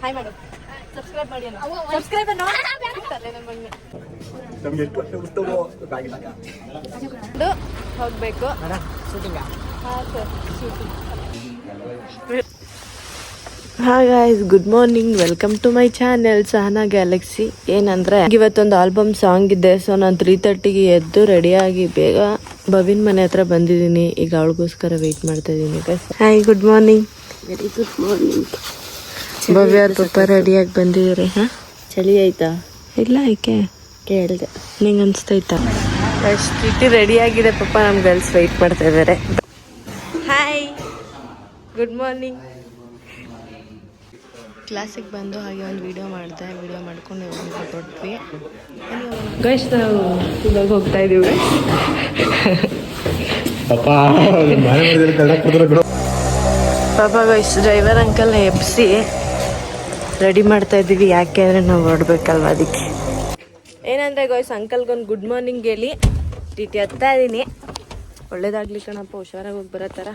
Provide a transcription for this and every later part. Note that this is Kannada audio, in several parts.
ಹಾಯ್ ಮಾಡು. ಸಬ್ಸ್ಕ್ರೈಬ್ ಮಾಡಿ. ಸಬ್ಸ್ಕ್ರೈಬ್ ಹೋಗ್ಬೇಕು. Hi guys, good morning, welcome to my channel Sahana galaxy. ಏನಂದ್ರೆ ಇವತ್ತೊಂದು ಆಲ್ಬಮ್ ಸಾಂಗ್ ಇದೆ. ಸೊ ನಾನು 3:30ಗೆ ಎದ್ದು ರೆಡಿಯಾಗಿ ಬೇಗ ಭವಿನ್ ಮನೆ ಹತ್ರ ಬಂದಿದ್ದೀನಿ. ಈಗ ಅವಳಿಗೋಸ್ಕರ ವೆಯ್ಟ್ ಮಾಡ್ತಾ ಇದ್ದೀನಿ. Hi, good morning. Very good morning. Bhavya ಅವ್ರ ಪಪ್ಪ ರೆಡಿಯಾಗಿ ಬಂದಿದ್ದಾರೆ. ಚಳಿ ಆಯ್ತಾ? ಇಲ್ಲ, ಏಕೆ ಕೇಳಿದೆ. ನಿಂಗೆ ಅನಿಸ್ತೈತಾ? ಅಷ್ಟು ರೆಡಿಯಾಗಿದೆ. ಪಪ್ಪ ನಮ್ಮ ಗರ್ಲ್ಸ್ ವೆಯ್ಟ್ ಮಾಡ್ತಾ ಇದ್ದಾರೆ. Hi, good morning. ಕ್ಲಾಸಿಗೆ ಬಂದು ಹಾಗೆ ಒಂದು ವಿಡಿಯೋ ಮಾಡ್ಕೊಂಡು ಹೊರಟ್ವಿ. ಗೈಸ್, ನಾವು ಇವಾಗ ಹೋಗ್ತಾ ಇದೀವಿ. ಪಾಪ ಗೈಸ್, ಡ್ರೈವರ್ ಅಂಕಲ್ನ ಎಬ್ಸಿ ರೆಡಿ ಮಾಡ್ತಾ ಇದ್ದೀವಿ. ಯಾಕೆ ಅಂದರೆ ನಾವು ಹೊರಡ್ಬೇಕಲ್ವ, ಅದಕ್ಕೆ. ಏನಂದರೆ ಗೈಸ್, ಅಂಕಲ್ಗೊಂದು ಗುಡ್ ಮಾರ್ನಿಂಗ್ ಹೇಳಿ ಟಿ ಹತ್ತಾ ಇದ್ದೀನಿ. ಒಳ್ಳೇದಾಗ್ಲಿ ಕಣಪ್ಪ, ಹುಷಾರಾಗಿ ಹೋಗಿ ಬರೋ ಥರ.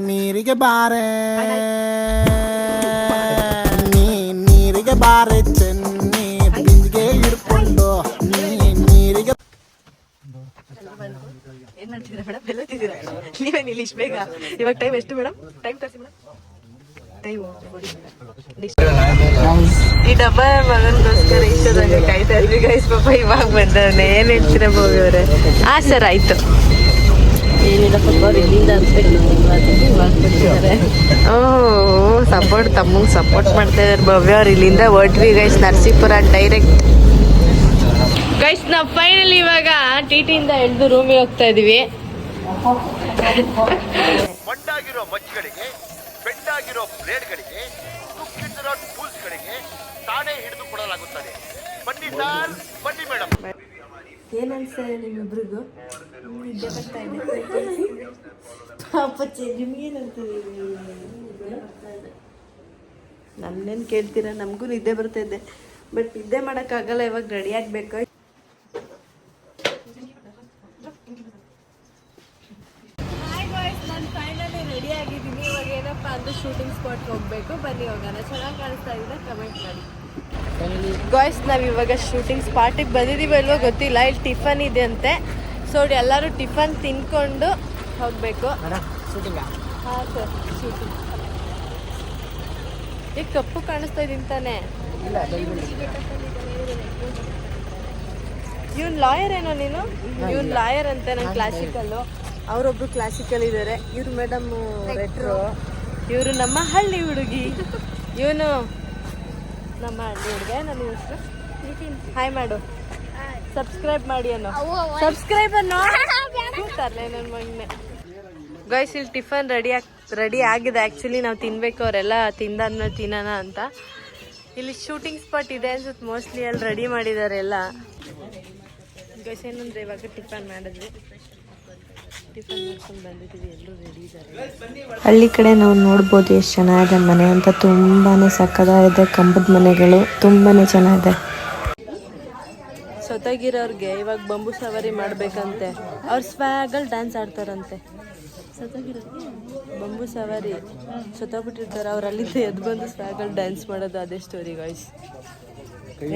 ನೀರಿಗೆ ಬಾರೆ ನೀರಿಗೆ ಬಾರೆ ಚೆನ್ನಿ ಬಿಂದಿಗೆ ಹಿಡ್ಕೊಂಡು ನೀರಿಗೆ. ಏನ್ ಮಾಡ್ತಿದ್ದೀರಾ ಮೇಡಮ್? ಎಲ್ಲತ್ತಿದ್ದೀರಾ ನೀವೇನು ಇಲ್ಲಿ ಇಷ್ಟು ಬೇಗ? ಇವಾಗ ಟೈಮ್ ಎಷ್ಟು ಮೇಡಮ್? ಟೈಮ್ ತೋರಿಸಿ ಮೇಡಮ್. ಈ ಡಬ್ಬ ಮಗನಿಗೋಸ್ಕರ ಇಷ್ಟೊಂದು ಕಾಯ್ತಾ ಇದ್ವಿ ಗೈಸ್. ಪಾಪ ಇವಾಗ ಬಂದವನೆ. ಏನ್ ಹೇಳ್ತೀರಾ ಭವ್ಯ ಅವರೇ? ಹಾ ಸರ್, ಆಯ್ತು. ಏನಿಲ್ಲ ಪಾಪ, ಇಲ್ಲಿಂದ ಸಪೋರ್ಟ್, ತಮ್ಮಗೆ ಸಪೋರ್ಟ್ ಮಾಡ್ತಾ ಇದಾರೆ ಭವ್ಯ ಅವ್ರು. ಇಲ್ಲಿಂದ ಹೊರಟ್ವಿ ಗೈಸ್, ನರಸೀಪುರ ಡೈರೆಕ್ಟ್. ಗೈಸ್, ನಾವು ಫೈನಲಿ ಇವಾಗ ಟಿಟಿಯಿಂದ ಎಳ್ದು ರೂಮಿಗೆ ಹೋಗ್ತಾ ಇದೀವಿ. ಮಂಡಾಗಿರೋ ಮಜ್ಜಿಗಳಿಗೆ, ಬೆಂಡಾಗಿರೋ ಬ್ಲೇಡ್ಗಳಿಗೆ, ತುಕ್ಕಿಟ್ಟಿರೋ ಟೂಲ್ಸ್ಗಳಿಗೆ ತಾನೇ ಹಿಡಿದು ಕೊಡಲಾಗುತ್ತದೆ. ಬನ್ನಿ ಸರ್, ಬನ್ನಿ ಮೇಡಮ್. ಏನ್ ಅನ್ಸ್ತಾರೆ ನಿಮ್ಮಿಬ್ರಿಗೂ? ನಿದ್ದೆ ಬರ್ತಾ ಇದೆ. ನನ್ನೇನು ಕೇಳ್ತೀರಾ? ನಮಗೂ ನಿದ್ದೆ ಬರ್ತಾ ಇದೆ, ಬಟ್ ನಿದ್ದೆ ಮಾಡೋಕ್ಕಾಗಲ್ಲ. ಇವಾಗ ರೆಡಿ ಆಗಬೇಕು. ನಾನು ಫೈನಲಿ ರೆಡಿ ಆಗಿದ್ದೀನಿ. ಇವಾಗ ಏನಪ್ಪ ಅಂದ್ರೆ ಶೂಟಿಂಗ್ ಸ್ಪಾಟ್ಗೆ ಹೋಗ್ಬೇಕು. ಬನ್ನಿ ಹೋಗೋಣ. ಚೆನ್ನಾಗಿ ಕಾಣಿಸ್ತಾ ಇದೆ, ಕಮೆಂಟ್ ಮಾಡಿ. ಗಾಯ್ಸ್, ನಾವು ಇವಾಗ ಶೂಟಿಂಗ್ ಸ್ಪಾಟಿಗೆ ಬಂದಿದ್ದೀವಿ ಅಲ್ವೋ ಗೊತ್ತಿಲ್ಲ. ಇಲ್ಲಿ ಟಿಫನ್ ಇದೆ ಅಂತೆ. ಸೊ ಎಲ್ಲರೂ ಟಿಫನ್ ತಿನ್ಕೊಂಡು ಹೋಗಬೇಕು. ಹಾಂ ಸರ್, ಶೂಟಿಂಗ್. ಈಗ ಕಪ್ಪು ಕಾಣಿಸ್ತಾ ಇದ್ದೀನಿ ತಾನೆ? ಇವನ್ ಲಾಯರ್ ಏನೋ ನೀನು? ಇವನ್ ಲಾಯರ್ ಅಂತೆ. ನನ್ನ ಕ್ಲಾಸಿಕಲ್ಲು, ಅವರೊಬ್ರು ಕ್ಲಾಸಿಕಲ್ ಇದ್ದಾರೆ. ಇವ್ರು ಮೇಡಮ್ ರೆಟ್ರೋ. ಇವರು ನಮ್ಮ ಹಳ್ಳಿ ಹುಡುಗಿ. ಇವನು ನಮ್ಮ ಹಳ್ಳಿ ಹುಡುಗ. ನನ್ನ ಹೆಸರು ಹಾಯ್ ಮಾಡು. ಸಬ್ಸ್ಕ್ರೈಬ್ ಮಾಡಿ ಅನ್ನೋ. ಸಬ್ಸ್ಕ್ರೈಬ್ ಅನ್ನೋ ತರಲೆ ನನ್ನ ಮಗನೆ. ಗೈಸ್, ಇಲ್ಲಿ ಟಿಫನ್ ರೆಡಿ ಆಗಿದೆ. ಆ್ಯಕ್ಚುಲಿ ನಾವು ತಿನ್ಬೇಕು. ಅವರೆಲ್ಲ ತಿಂದಾದ್ಮೇಲೆ ತಿನ್ನೋಣ ಅಂತ. ಇಲ್ಲಿ ಶೂಟಿಂಗ್ ಸ್ಪಾಟ್ ಇದೆ ಅನ್ಸುತ್ತೆ ಮೋಸ್ಟ್ಲಿ. ಅಲ್ಲಿ ರೆಡಿ ಮಾಡಿದ್ದಾರೆ ಎಲ್ಲ. ಗೈಸ್, ಏನಂದ್ರೆ ಇವಾಗ ಟಿಫನ್ ಮಾಡಿದ್ವಿ. ಟಿಫನ್ ಮಾಡ್ಕೊಂಡು ಬಂದಿದ್ದೀವಿ. ಎಲ್ಲರೂ ರೆಡಿ ಇದ್ದಾರೆ. ಹಳ್ಳಿ ಕಡೆ ನಾವು ನೋಡ್ಬೋದು ಎಷ್ಟು ಚೆನ್ನಾಗಿದೆ ಮನೆ ಅಂತ. ತುಂಬಾನೇ ಸಕ್ಕದಾಗಿದೆ. ಕಂಬದ ಮನೆಗಳು ತುಂಬಾನೇ ಚೆನ್ನಾಗಿದೆ. ಸೊತಾಗಿರೋರ್ಗೆ ಇವಾಗ ಬಂಬು ಸವಾರಿ ಮಾಡ್ಬೇಕಂತೆ. ಅವ್ರ ಸ್ವ್ಯಾಗಲ್ಲಿ ಡ್ಯಾನ್ಸ್ ಆಡ್ತಾರಂತೆ. ಬಂಬು ಸವಾರಿ ಸೊತ್ತಾಗ್ಬಿಟ್ಟಿರ್ತಾರೆ ಅವ್ರು. ಅಲ್ಲಿಂದ ಎದ್ದು ಬಂದು ಸ್ವ್ಯಾಗಲ್ಲಿ ಡ್ಯಾನ್ಸ್ ಮಾಡೋದು. ಅದೇ ಸ್ಟೋರಿ ಗಾಯ್ಸ್.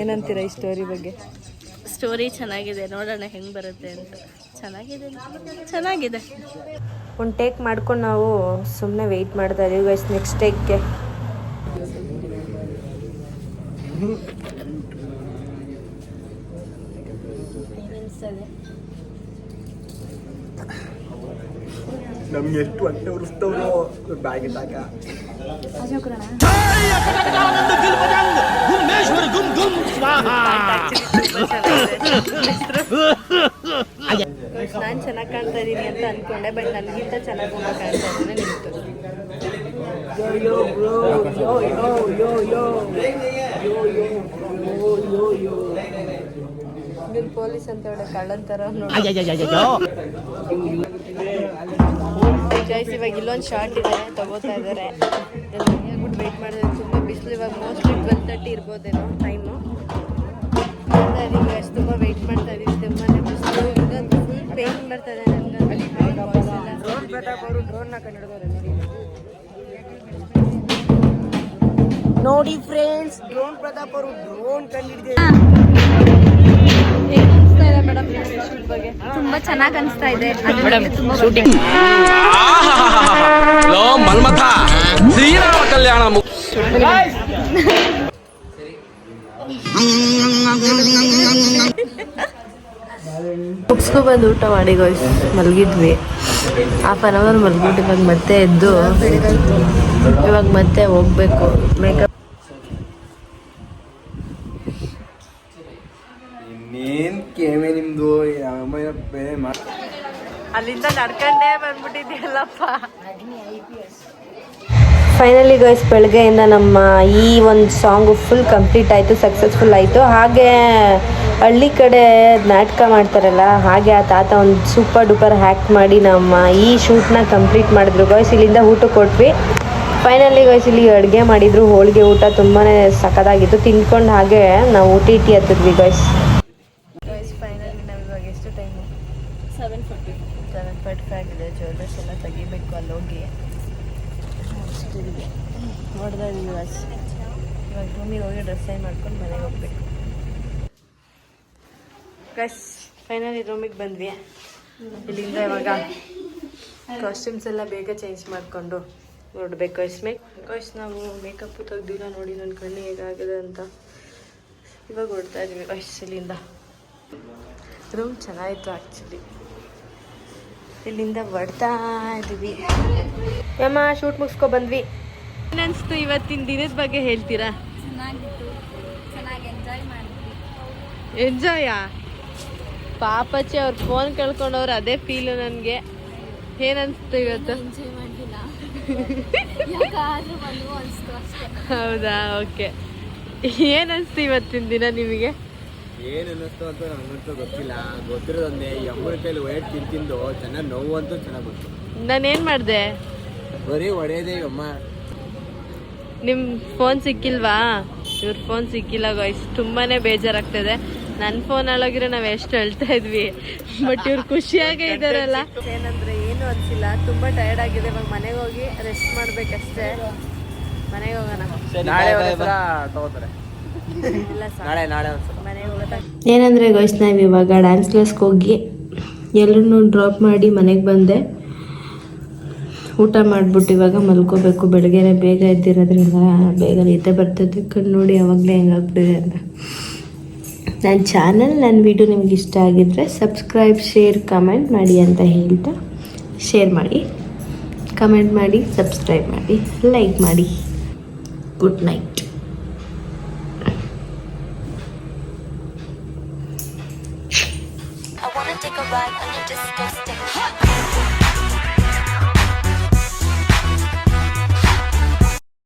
ಏನಂತೀರಾ ಈ ಸ್ಟೋರಿ ಬಗ್ಗೆ? ಸ್ಟೋರಿ ಚೆನ್ನಾಗಿದೆ, ನೋಡೋಣ ಹೆಂಗೆ ಬರುತ್ತೆ ಅಂತ. ಚೆನ್ನಾಗಿದೆ. ಒಂದು ಟೇಕ್ ಮಾಡ್ಕೊಂಡು ನಾವು ಸುಮ್ಮನೆ ವೆಯ್ಟ್ ಮಾಡ್ತಾ ಇದೀವಿ ಗೈಸ್ ನೆಕ್ಸ್ಟ್ ಟೇಕ್ಗೆ. ನಮ್ಗೆ ಎಷ್ಟು ಹೊಟ್ಟೆ ಉರಿಸ್ತವ್ರು ಬ್ಯಾಗಿದ್ದಾಗ. ನಾನು ಚೆನ್ನಾಗಿ ಕಾಣ್ತಾ ಇದ್ದೀನಿ ಅಂತ ಅನ್ಕೊಂಡೆ, ಬಟ್ ನನಗಿಂತ ಚೆನ್ನಾಗಿ ತುಂಬ ಕಾಣ್ತಾ ಇದ್ದಾನೆ. ನಿಂತು ನೀನು ಪೊಲೀಸ್ ಅಂತ ಹೇಳಿ ಕಳ್ಳಂತರ ಗೈಸ್. ಇವಾಗ ಇಲ್ಲೊಂದು ಶಾರ್ಟ್ ಇದೆ, ತಗೋತಾ ಇದ್ದಾರೆ. ಹೇಳ್ಬಿಟ್ಟು ವೆಯ್ಟ್ ಮಾಡಿದ್ರೆ ತುಂಬ ಬಿಸಿಲು. ಇವಾಗ ಮೋಸ್ಟ್ಲಿ 12:30 ಇರ್ಬೋದೇನೋ ಟೈಮು. ಗೈಸ್, ತುಂಬ ವೆಯ್ಟ್ ಮಾಡ್ತಾ ಇದ್ದೀವಿ. ತುಂಬಾ ಬಿಸಿಲು. ಈಗ ಫುಲ್ ಪೇನ್ ಬರ್ತಾ ಇದೆ ನನಗೆ. ಡ್ರೋನ್ನ ಕಂಡು ನೋಡಿ ಫ್ರೆಂಡ್ಸ್, ಡ್ರೋನ್ ಪ್ರತಾಪ್ ಅವರು ಡ್ರೋನ್ ಕಂಡಿಡಿದೆ. ತುಂಬಾ ಚೆನ್ನಾಗಿ ಅನಿಸ್ತಾ ಇದೆ. ಮನ್ಮಥ ಶ್ರೀರಾಮ ಕಲ್ಯಾಣ ಮುಗಿಸ್ಕೊ ಬಂದು ಊಟ ಮಾಡಿ ಗಾಯ್ಸ್ ಮಲಗಿದ್ವಿ. 1/2 ಅವರ್ ಮಲಗಿಬಿಟ್ಟು ಇವಾಗ ಮತ್ತೆ ಎದ್ದು ಇವಾಗ ಮತ್ತೆ ಹೋಗ್ಬೇಕು. ಮೇಕಪ್ ಇನ್ನೇನ್ ಕೇಮೆ ನಿಮ್ದು ಅಲ್ಲಿಂದ ನಡ್ಕೊಂಡೇ ಬಂದ್ಬಿಟ್ಟಿದ್ಯಲ್ಲಪ್ಪ. ಫೈನಲಿ ಗೈಸ್ ಬೆಳಗ್ಗೆಯಿಂದ ನಮ್ಮ ಈ ಒಂದು ಸಾಂಗು ಫುಲ್ ಕಂಪ್ಲೀಟ್ ಆಯಿತು, ಸಕ್ಸಸ್ಫುಲ್ ಆಯಿತು. ಹಾಗೆ ಹಳ್ಳಿ ಕಡೆ ನಾಟಕ ಮಾಡ್ತಾರಲ್ಲ, ಹಾಗೆ ಆ ತಾತ ಒಂದು ಸೂಪರ್ ಡೂಪರ್ ಹ್ಯಾಕ್ ಮಾಡಿ ನಮ್ಮ ಈ ಶೂಟ್ನ ಕಂಪ್ಲೀಟ್ ಮಾಡಿದ್ರು ಗೈಸ್. ಇಲ್ಲಿಂದ ಊಟ ಕೊಟ್ವಿ. ಫೈನಲಿ ಗೈಸ್ ಇಲ್ಲಿ ಅಡುಗೆ ಮಾಡಿದ್ರು, ಹೋಳಿಗೆ ಊಟ ತುಂಬಾ ಸಖತ್ತಾಗಿತ್ತು. ತಿನ್ಕೊಂಡು ಹಾಗೆ ನಾವು ಟಿ ಹತ್ತಿದ್ವಿ ಗೈಸ್. ಫೈನಲಿ ನಾವು ಇವಾಗ ಎಷ್ಟು ಟೈಮು? 7:45 ಆಗಿದೆ. ಜ್ಯುವೆಲ್ಲರ್ಸ್ ಎಲ್ಲ ತೆಗಿಬೇಕು ಅಲ್ಲಿ ಹೋಗಿ. ನೋಡ್ತಾ ಇದ್ದೀವಿ ಇವಾಗ ರೂಮಿಗೆ ಹೋಗಿ ಡ್ರೆಸ್ ಚೇಂಜ್ ಮಾಡ್ಕೊಂಡು ಮನೆಗೆ ಹೋಗ್ಬೇಕು. ಗೈಸ್ ಫೈನಲಿ ರೂಮಿಗೆ ಬಂದ್ವಿ. ಇಲ್ಲಿಂದ ಇವಾಗ ಕಾಸ್ಟ್ಯೂಮ್ಸ್ ಎಲ್ಲ ಬೇಗ ಚೇಂಜ್ ಮಾಡಿಕೊಂಡು ನೋಡ್ಬೇಕು. ಗೈಸ್ ನಾವು ಮೇಕಪ್ ತೆಗ್ದಿಲ್ಲ ನೋಡಿ, ನನ್ನ ಕಣ್ಣು ಹೇಗಾಗಿದೆ ಅಂತ. ಇವಾಗ ಹೊಡ್ತಾ ಇದ್ದೀವಿ ಗೈಸ್. ಇಲ್ಲಿಂದ ರೂಮ್ ಚೆನ್ನಾಗಿತ್ತು ಆ್ಯಕ್ಚುಲಿ. ಇಲ್ಲಿಂದ ಹೊಡ್ತಾ ಇದ್ದೀವಿ. ಯಮ್ಮ ಶೂಟ್ ಮುಗಿಸ್ಕೊ ಬಂದ್ವಿ. ಏನನ್ನಿಸ್ತು ಇವತ್ತಿನ ದಿನದ ಬಗ್ಗೆ ಹೇಳ್ತೀರಾ? ಎಂಜಾಯಾ? ಪಾಪಚ್ಚಿ ಅವ್ರ ಫೋನ್ ಕಳ್ಕೊಂಡವ್ರು, ಅದೇ ಫೀಲು ನನಗೆ. ಏನನ್ಸ್ತು ಇವತ್ತು? ಹೌದಾ, ಓಕೆ. ಏನನ್ಸ್ತು ಇವತ್ತಿನ ದಿನ ನಿಮಗೆ? ಏನ್ ಅನ್ನಿಸ್ತು ಅಂತ ನನಗಂತೂ ಗೊತ್ತಿಲ್ಲ. ಗೊತ್ತಿರೋದೊಂದೇ, ಈ ಅಮ್ಮನ ಕೈಲಿ ವೈಟ್ ತಿಂದು ಚೆನ್ನಾಗಿ ನೋವು ಅಂತೂ ಚೆನ್ನಾಗಿ ಗೊತ್ತು. ನಾನೇನು ಮಾಡಿದೆ? ಬರೀ ಹೊಡೆಯದೇ ಅಮ್ಮ. ನಿಮ್ಮ ಫೋನ್ ಸಿಕ್ಕಿಲ್ವಾ? ಇವ್ರ ಫೋನ್ ಸಿಕ್ಕಿಲ್ಲ ಗಾಯ್ಸ್. ತುಂಬಾ ಬೇಜಾರಾಗ್ತದೆ. ನನ್ನ ಫೋನ್ ಹಾಳಾಗಿರೋ ನಾವು ಎಷ್ಟು ಹೇಳ್ತಾ ಇದ್ವಿ, ಬಟ್ ಇವ್ರು ಖುಷಿಯಾಗೇ ಇದ್ದಾರಲ್ಲ. ಏನಂದ್ರೆ ಏನು ಅನಿಸಿಲ್ಲ, ತುಂಬ ಟಯರ್ಡ್ ಆಗಿದೆ. ಇವಾಗ ಮನೆಗೆ ಹೋಗಿ ರೆಸ್ಟ್ ಮಾಡ್ಬೇಕಷ್ಟೇ. ಮನೆಗೆ ಹೋಗೋಣ. ಇಲ್ಲ ಸರ್, ಮನೆಗೆ ಹೋಗೋದ. ಏನಂದರೆ ಗೈಸ್ ನಾವು ಇವಾಗ ಡ್ಯಾನ್ಸ್ ಕ್ಲಾಸ್ಗೆ ಹೋಗಿ ಎಲ್ಲರನ್ನೂ ಡ್ರಾಪ್ ಮಾಡಿ ಮನೆಗೆ ಬಂದೆ. ಊಟ ಮಾಡಿಬಿಟ್ಟು ಇವಾಗ ಮಲ್ಕೋಬೇಕು. ಬೆಳಗ್ಗೆ ಬೇಗ ಎದ್ದಿರೋದ್ರಿಂದ ಬೇಗ ನಿದ್ದೆ ಬರ್ತದೆ. ಕಣ್ಣು ನೋಡಿ ಯಾವಾಗಲೇ ಹೆಂಗಾಗ್ಬಿಟ್ಟಿದೆ ಅಂತ. ನನ್ನ ಚಾನಲ್, ನನ್ನ ವಿಡಿಯೋ ನಿಮ್ಗೆ ಇಷ್ಟ ಆಗಿದ್ದರೆ ಸಬ್ಸ್ಕ್ರೈಬ್, ಶೇರ್, ಕಮೆಂಟ್ ಮಾಡಿ ಅಂತ ಹೇಳ್ತಾ, ಶೇರ್ ಮಾಡಿ, ಕಮೆಂಟ್ ಮಾಡಿ, ಸಬ್ಸ್ಕ್ರೈಬ್ ಮಾಡಿ, ಲೈಕ್ ಮಾಡಿ. Good night. I wanna take a ride on your disco stick.